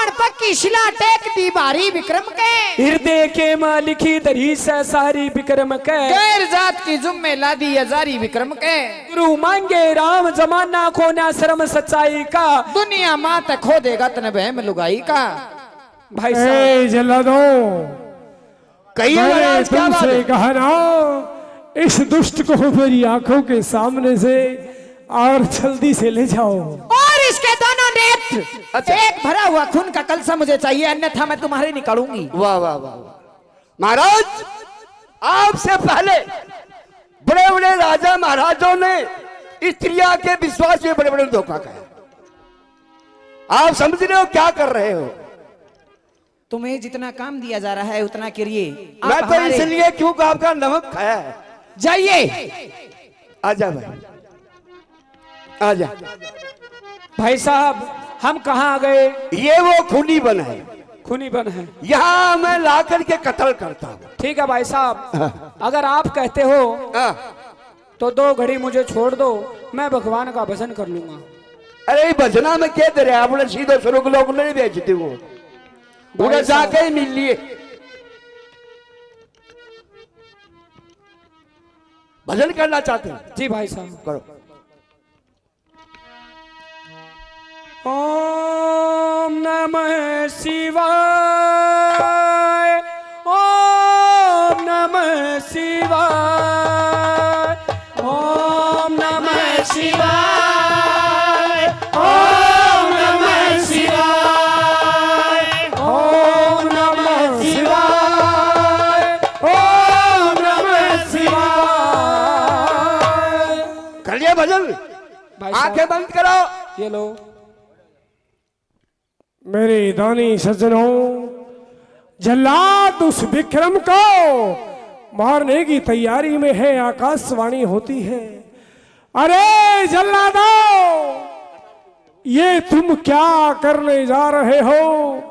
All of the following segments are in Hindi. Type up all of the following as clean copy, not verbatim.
प्रमाण पक्की शिला टेक दी भारी विक्रम के, हृदय के माँ लिखी दरी से सारी विक्रम के, गैर जात की जुम्मे लादी हजारी विक्रम के, गुरु मांगे राम जमाना खोना शर्म सच्चाई का, दुनिया मात खो देगा तन बहम लुगाई का। भाई साहब जल्लादो मैंने तुमसे कहा ना इस दुष्ट को मेरी आंखों के सामने से और जल्दी से ले जाओ, और इसके दोनों नेत्र एक भरा हुआ खून का कलसा मुझे चाहिए, अन्यथा मैं तुम्हारे निकालूंगी। वाह वाह वाह महाराज, आपसे पहले बड़े बड़े राजा महाराजों ने स्त्रियां के विश्वास में बड़े बड़े धोखा खाया। आप समझ रहे हो क्या कर रहे हो? तुम्हें जितना काम दिया जा रहा है उतना करिए। मैं तो इसलिए क्योंकि आपका नमक खाया है। जाइए। आजा भाई, आजा। भाई साहब हम कहाँ आ गए? ये वो खूनी बन है, खूनी बन है, यहाँ मैं ला करके कत्ल करता हूँ। ठीक है भाई साहब, अगर आप कहते हो तो 2 घड़ी मुझे छोड़ दो, मैं भगवान का भजन कर लूंगा। अरे भजना में क्या दे रहे आपने? सीधे शुरू के लोग नहीं बेचते, वो उन्हें जाके ही मिल लिए। भजन करना चाहते हैं? जी भाई साहब करो। ओम नमः शिवाय, ओम नमः शिवाय, ओम नमः शिवाय, ओम नमः शिवाय, ओम नमः शिवाय, ओम नमः शिवाय। कर लिया भजन? आंखें बंद करो। ये लो। मेरे दानी सज्जनों, जल्लाद उस विक्रम को मारने की तैयारी में है। आकाशवाणी होती है, अरे जल्लादो ये तुम क्या करने जा रहे हो?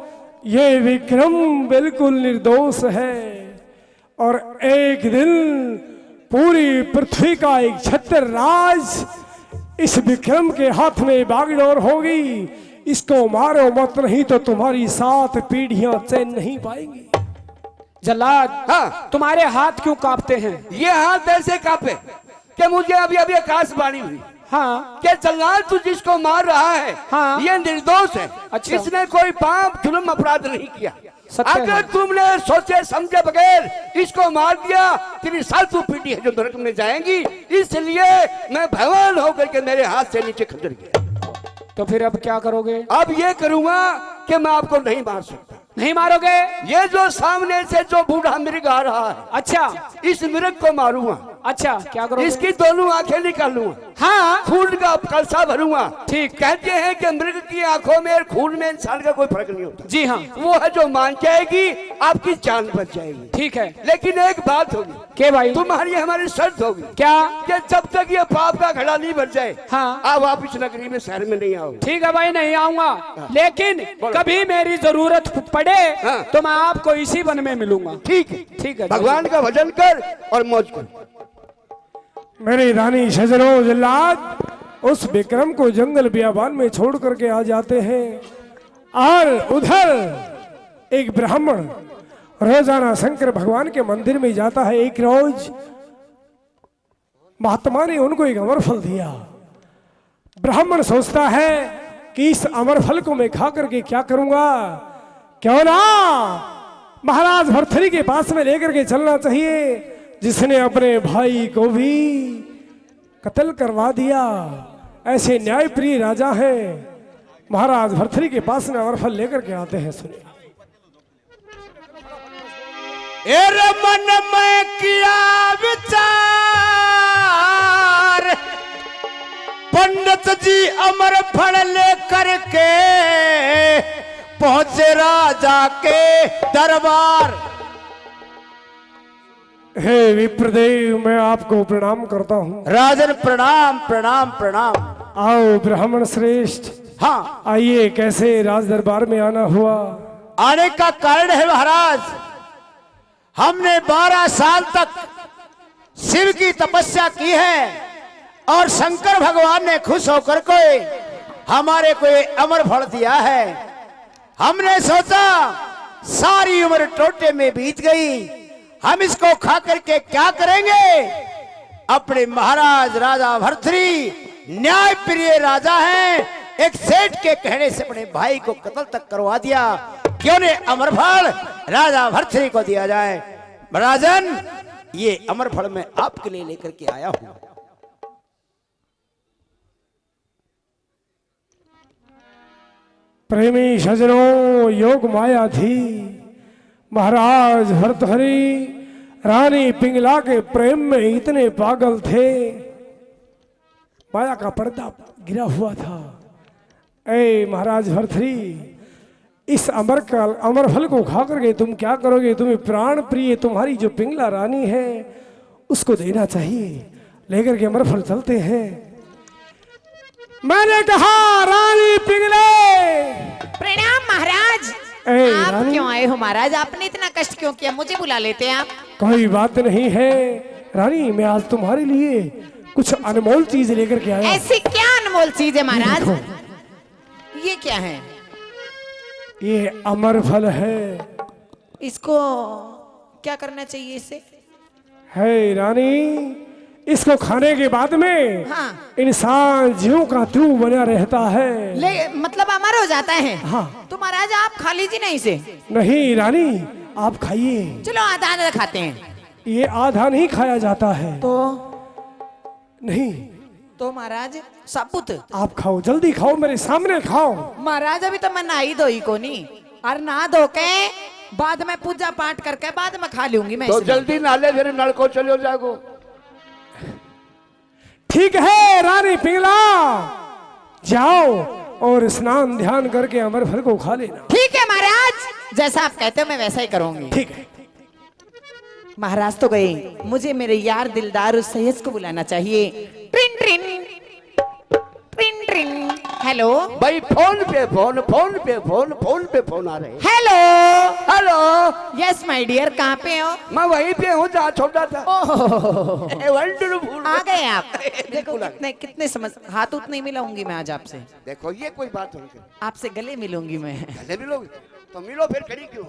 ये विक्रम बिल्कुल निर्दोष है और एक दिन पूरी पृथ्वी का एक छत्र राज इस विक्रम के हाथ में बागडोर होगी। इसको मारो मत, नहीं तो तुम्हारी 7 पीढ़ियां चैन नहीं पाएंगी। जल्लाद, हाँ। तुम्हारे हाथ क्यों कांपते हैं? ये हाथ ऐसे कांपे कि मुझे अभी अभी आकाशवाणी हुई। हाँ, क्या जल्लाद तू जिसको मार रहा है, हाँ। ये निर्दोष है। अच्छा। इसने कोई पाप जुल्म अपराध नहीं किया। सत्य अगर है। तुमने सोचे समझे बगैर इसको मार दिया, तेरी 7 पीढ़ी है जो नरक में जाएंगी। इसलिए मैं भगवान होकर के मेरे हाथ से नीचे खंजर गया। तो फिर अब क्या करोगे? अब ये करूंगा कि मैं आपको नहीं मार सकता। नहीं मारोगे? ये जो सामने से जो बूढ़ा मृग आ रहा है, अच्छा, इस मृग को मारूंगा। अच्छा, क्या करोगे? इसकी दोनों आंखें निकालूंगा, हाँ, खून का कलसा भरूंगा। ठीक। कहते हैं कि मृग की आंखों में और खून में इंसान का कोई फर्क नहीं होता। जी हाँ, वो है जो मान जाएगी आपकी जान बच जाएगी। ठीक है। लेकिन एक बात होगी के भाई? तुम्हारी हमारी शर्त होगी। क्या? कि जब तक ये पाप का घड़ा नहीं भर जाए, हाँ। आप वापिस नगरी में शहर में नहीं आओगे। ठीक है भाई, नहीं आऊंगा, लेकिन कभी मेरी जरूरत पड़े हाँ। तो मैं आपको इसी वन में मिलूंगा। ठीक है, ठीक है। भगवान का भजन कर और मौज कर। मेरे रानी सजनों, जल्लाद उस विक्रम को जंगल बियाबान में छोड़ करके आ जाते हैं और उधर एक ब्राह्मण रोजाना शंकर भगवान के मंदिर में जाता है। एक रोज महात्मा ने उनको एक अमर फल दिया। ब्राह्मण सोचता है कि इस अमर फल को मैं खा करके क्या करूंगा, क्यों ना महाराज भर्तृहरि के पास में लेकर के चलना चाहिए, जिसने अपने भाई को भी कत्ल करवा दिया। ऐसे न्यायप्रिय राजा हैं। महाराज भर्तृहरि के पास में अमर फल लेकर के आते हैं। सुनिए। एरे मन में किया विचार, पंडित जी अमर फल लेकर के पहुंचे राजा के दरबार। हे विप्रदेव, मैं आपको प्रणाम करता हूँ। राजन प्रणाम प्रणाम प्रणाम। आओ ब्राह्मण श्रेष्ठ। हाँ, आइए, कैसे राज दरबार में आना हुआ? आने का कारण है महाराज, हमने 12 साल तक शिव की तपस्या की है और शंकर भगवान ने खुश होकर के हमारे को अमर फल दिया है। हमने सोचा सारी उम्र टोटे में बीत गई, हम इसको खा करके क्या करेंगे। अपने महाराज राजा भर्तृहरि न्याय प्रिय राजा हैं, एक सेठ के कहने से अपने भाई को कत्ल तक करवा दिया। क्यों ने अमरफल राजा भर्तृहरि को दिया जाए। राजन, ये अमरफल मैं आपके लिए लेकर के आया हूं। प्रेमी सजनों, योग माया थी। महाराज भर्तृहरि रानी पिंगला के प्रेम में इतने पागल थे, माया का पर्दा गिरा हुआ था। ऐ महाराज भर्तृहरि, इस अमर फल को खा करके तुम क्या करोगे। तुम्हें प्राण प्रिय तुम्हारी जो पिंगला रानी है उसको देना चाहिए। लेकर के अमर फल चलते हैं। मैंने कहा रानी पिंगले। प्रणाम महाराज। आप रानी, क्यों आए हो महाराज? आपने इतना कष्ट क्यों किया? मुझे बुला लेते हैं आप। कोई बात नहीं है रानी, मैं आज तुम्हारे लिए कुछ अनमोल चीज लेकर के आया। ऐसी क्या अनमोल चीज है महाराज? ये क्या है? ये अमर फल है। इसको क्या करना चाहिए इससे? है रानी, इसको खाने के बाद में हाँ। इंसान ज्यों का त्यों बना रहता है। मतलब अमर हो जाता है। हाँ। तो महाराज आप खा लीजिए ना इसे। नहीं रानी, आप खाइए। चलो आधा आधा खाते हैं। ये आधा नहीं खाया जाता है। तो नहीं, तो महाराज साबुत आप खाओ, जल्दी खाओ, मेरे सामने खाओ। महाराज अभी तो मैं नहाई धोई को नहीं, और नहा धो के बाद में पूजा पाठ करके बाद में खा लूंगी मैं। तो जल्दी नाले फिर नल को चलो जागो। ठीक है रानी पिंगला, जाओ और स्नान ध्यान करके अमर फल को खा लेना। ठीक है महाराज, जैसा आप कहते हो मैं वैसा ही करूंगी। ठीक है। महाराज तो गए, मुझे मेरे यार दिलदार उस सैयद को बुलाना चाहिए। ट्रिन ट्रिन ट्रिन ट्रिन। हेलो भाई, फोन पे फोन आ रहे हैं। Hello hello, yes my dear, कहाँ पे हो? मैं वहीं पे हूँ जहाँ छोटा था। ओह, वंडरफुल। आ गए आप। देखो बिल्कुल आ गए। कितने कितने समझ, हाथ उतने मिलाऊंगी मैं आज आपसे। देखो ये कोई बात नहीं। आपसे गले मिलूंगी मैं। गले मिलोगे तो मिलो, फिर खड़ी क्यों?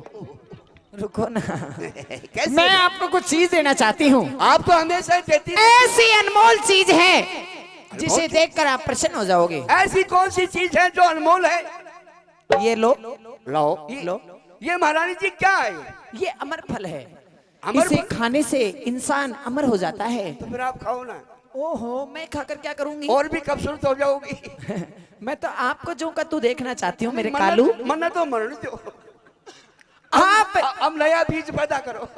रुको ना, कैसे? मैं आपको कुछ चीज देना चाहती हूँ। आप तो हमेशा देती। ऐसी अनमोल चीज है जिसे देखकर आप प्रसन्न हो जाओगे। ऐसी कौन सी चीज है जो अनमोल है? ये लो। लो, लो। ये महारानी जी क्या है? ये अमर फल है। अमर इसे फल? खाने से इंसान अमर हो जाता है। तो फिर आप खाओ ना। ओहो, मैं खाकर क्या करूंगी? और भी खूबसूरत हो जाओगी। मैं तो आपको जो का तू देखना चाहती हूँ मेरे कालू। मन्नत तो मरण दो। आप अब नया बीज पैदा करो।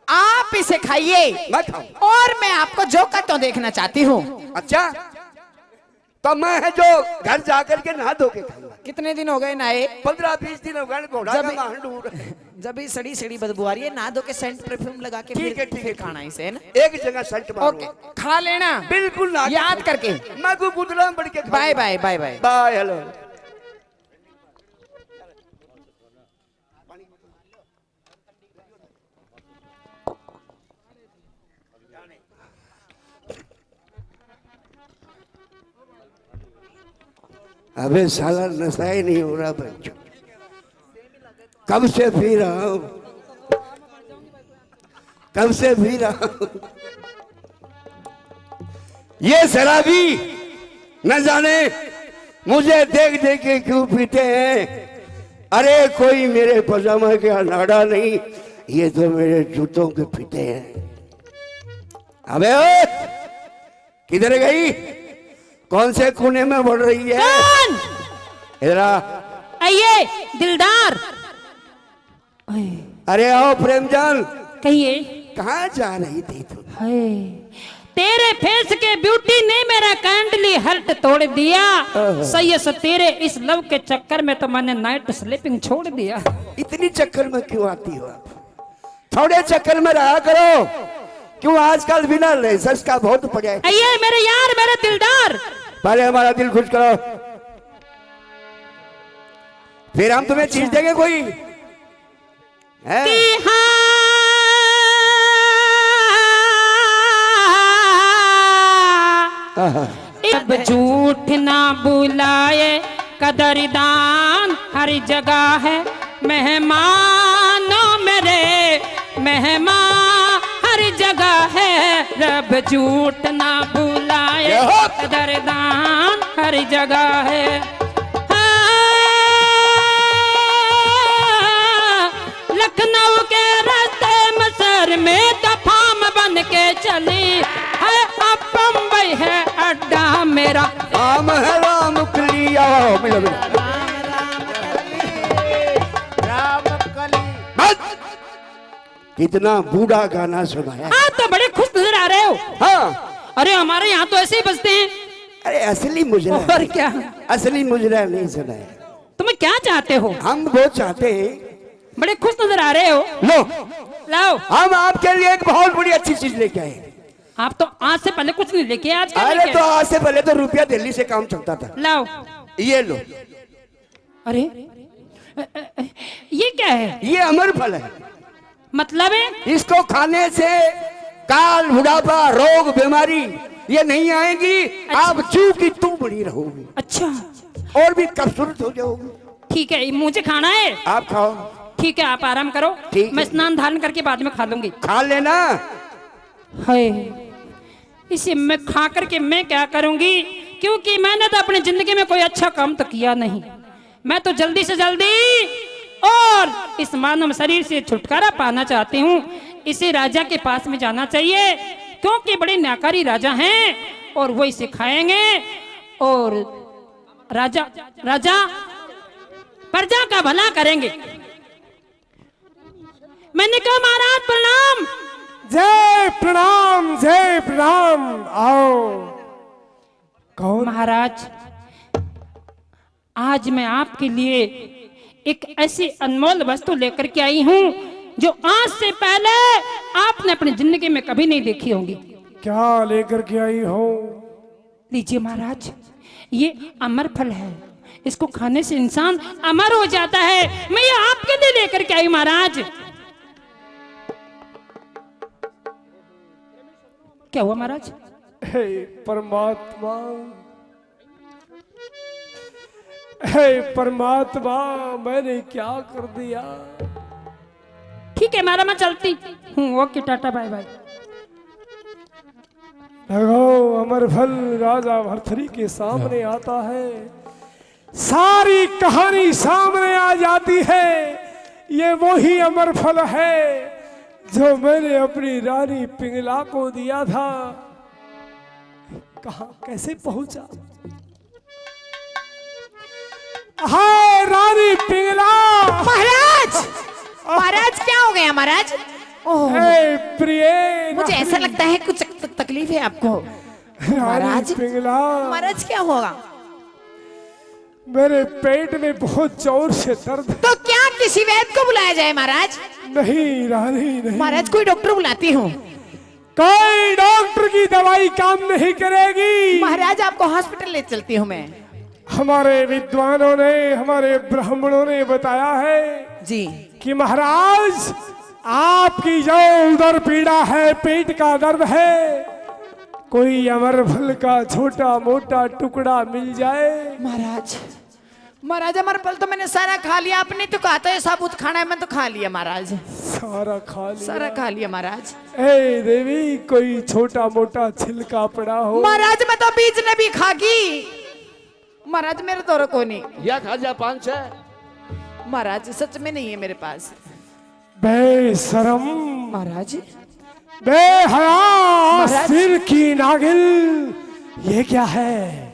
आप इसे खाइए मैं खाऊं? और मैं आपको जो का तो देखना चाहती हूँ। अच्छा, तो मैं है जो घर जाकर के नहा धो के खाऊंगा। कितने दिन हो गए नहाए? 15-20 दिन हो गए। घोड़ा का मांडूर। जब भी सड़ी सड़ी बदबू आ रही है, नहा धो के सेंट परफ्यूम लगा के ठीक है, ठीक है, फिर खाना इसे, है ना? एक जगह सेंट मारो। ओके, खा लेना बिल्कुल ना, याद करके। मैं को गुदला बढ़ के खाऊंगा। Bye bye bye bye bye. Hello. अबे साला नशा ही नहीं हो रहा बच्चों, कब से पी रहा हूं, कब से पी रहा हूं। ये शराबी न जाने मुझे देख देख के क्यों पीते हैं। अरे कोई मेरे पजामा के अनाड़ा नहीं, ये तो मेरे जूतों के फीते हैं। अबे ओए, किधर गई? कौन से कोने में बढ़ रही है? कौन? इधर आ। आइए दिलदार। अरे आओ प्रेमजान। कहिए। कहाँ जा रही थी तुम? हाय, तेरे फेस के ब्यूटी ने मेरा कैंडली हर्ट तोड़ दिया। सही से तेरे इस लव के चक्कर में तो मैंने नाइट स्लीपिंग छोड़ दिया। इतनी चक्कर में क्यों आती हो आप? थोड़े चक्कर में रहा करो। क्यों आजकल बिना लाइसेंस का बहुत पड़ा है। आइए मेरे यार, मेरे दिलदार। पहले हमारा दिल खुश करो, फिर हम तुम्हें चीज देंगे कोई है? अब झूठ ना बुलाए, कदरदान हर जगह है। मेहमानों मेरे मेहमान हर जगह है, रब झूठ ना बुलाए, कदरदान हर जगह है। लखनऊ के रास्ते मसर में तो फार्म बन के चली है, अब बम्बई है अड्डा मेरा। राम है राम कली, आओ मिलो मिलो। राम कली। कितना बूढ़ा गाना सुनाया। हाँ तो बड़े खुश नजर आ रहे हो। हाँ अरे हमारे यहाँ तो ऐसे ही बजते हैं। अरे असली मुजरा, और क्या, असली मुजरा नहीं सुनाया। तुम्हें क्या चाहते हो? हम वो चाहते हैं, बड़े खुश नजर आ रहे हो। लो लाओ, हम आपके लिए एक बहुत बड़ी अच्छी चीज लेके आए। आप तो आज से पहले कुछ नहीं लेके आए, आज क्या अरे लेके तो आए? आज से पहले तो रुपया दिल्ली से काम चलता था। लाओ। ये लो, अरे ये क्या है? ये अमर फल है। मतलब है? इसको खाने से काल बुढ़ापा रोग बीमारी ये नहीं आएगी। आप चू की तू बड़ी रहोगी अच्छा और भी खूबसूरत हो जाओगी। ठीक है, मुझे खाना है। आप खाओ। ठीक है, आप आराम करो, ठीक है। मैं स्नान धारण करके बाद में खा लूंगी। खा लेना। हाय, इसे मैं खा करके मैं क्या करूंगी, क्योंकि मैंने तो अपनी जिंदगी में कोई अच्छा काम तो किया नहीं। मैं तो जल्दी से जल्दी और इस मानव शरीर से छुटकारा पाना चाहती हूँ। इसे राजा के पास में जाना चाहिए, क्योंकि बड़े न्याकारी राजा हैं और वो इसे खाएंगे और राजा राजा प्रजा का भला करेंगे। मैंने कहा महाराज प्रणाम। जय प्रणाम, जय प्रणाम। आओ। कौन? महाराज, आज मैं आपके लिए एक ऐसी अनमोल वस्तु लेकर के आई हूँ जो आज से पहले आपने अपनी जिंदगी में कभी नहीं देखी होगी। क्या लेकर के आई हो? लीजिए महाराज, ये अमर फल है, इसको खाने से इंसान अमर हो जाता है। मैं ये आपके लिए लेकर के आई महाराज। क्या हुआ महाराज? हे परमात्मा, हे परमात्मा, मैंने क्या कर दिया? ठीक है महाराज, मैं चलती हूँ। Okay, ta-ta bye bye. लगाओ अमर फल राजा भर्तरी के सामने आता है, सारी कहानी सामने आ जाती है। ये वही अमर फल है जो मैंने अपनी रानी पिंगला को दिया था। कहां कैसे पहुंचा? हाय रानी पिंगला। महाराज, महाराज क्या हो गया महाराज? ओह, हे प्रिय, मुझे ऐसा लगता है कुछ तकलीफ है आपको। रानी महाराज, पिंगला, महाराज क्या होगा? मेरे पेट में बहुत जोर से दर्द है। तो क्या किसी वैद्य को बुलाया जाए महाराज? नहीं रानी, नहीं। महाराज कोई डॉक्टर बुलाती हूँ। कोई डॉक्टर की दवाई काम नहीं करेगी। महाराज आपको हॉस्पिटल ले चलती हूँ मैं। हमारे विद्वानों ने, हमारे ब्राह्मणों ने बताया है जी कि महाराज आपकी जो उधर पीड़ा है, पेट का दर्द है, कोई अमर फल का छोटा मोटा टुकड़ा मिल जाए। महाराज, महाराज अमर फल तो मैंने सारा खा लिया। आपने तो कहा था साबुत खाना है, मैं तो खा लिया महाराज, सारा खा लिया। सारा खा लिया महाराज। ए देवी, कोई छोटा मोटा छिलका पड़ा हो? महाराज मैं तो बीज ने भी खागी। महाराज मेरे तो को नहीं। या खाजा 5 है। महाराज सच में नहीं है मेरे पास। बेशरम, महाराज, बेहया, महाराज। सिर की नागिल, ये क्या है?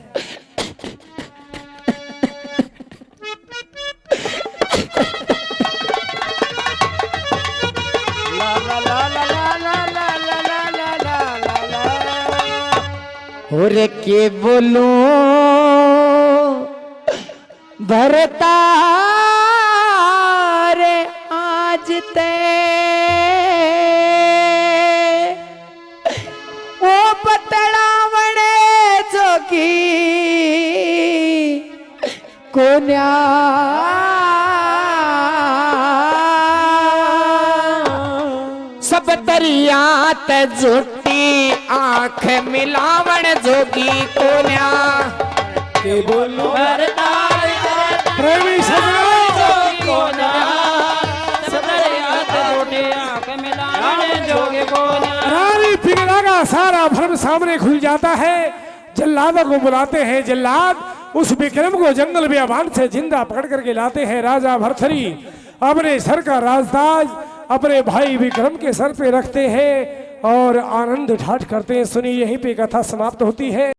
और के बोलो भरता रे आज ते ओ पतड़ावणे जोगी कोन्या सब तरिया ते झूठी आंख मिलावण जोगी कोन्या के बोलो भरता प्रेमी सजनों, कोन्या रानी पिंगला का सारा भ्रम सामने खुल जाता है। जल्लादों को बुलाते हैं। जल्लाद उस विक्रम को जंगल बियाबान से जिंदा पकड़ करके लाते हैं। राजा भर्तृहरि अपने सर का राजताज अपने भाई विक्रम के सर पे रखते हैं और आनंद ठाठ करते हैं। सुनिए, यहीं पे कथा समाप्त होती है।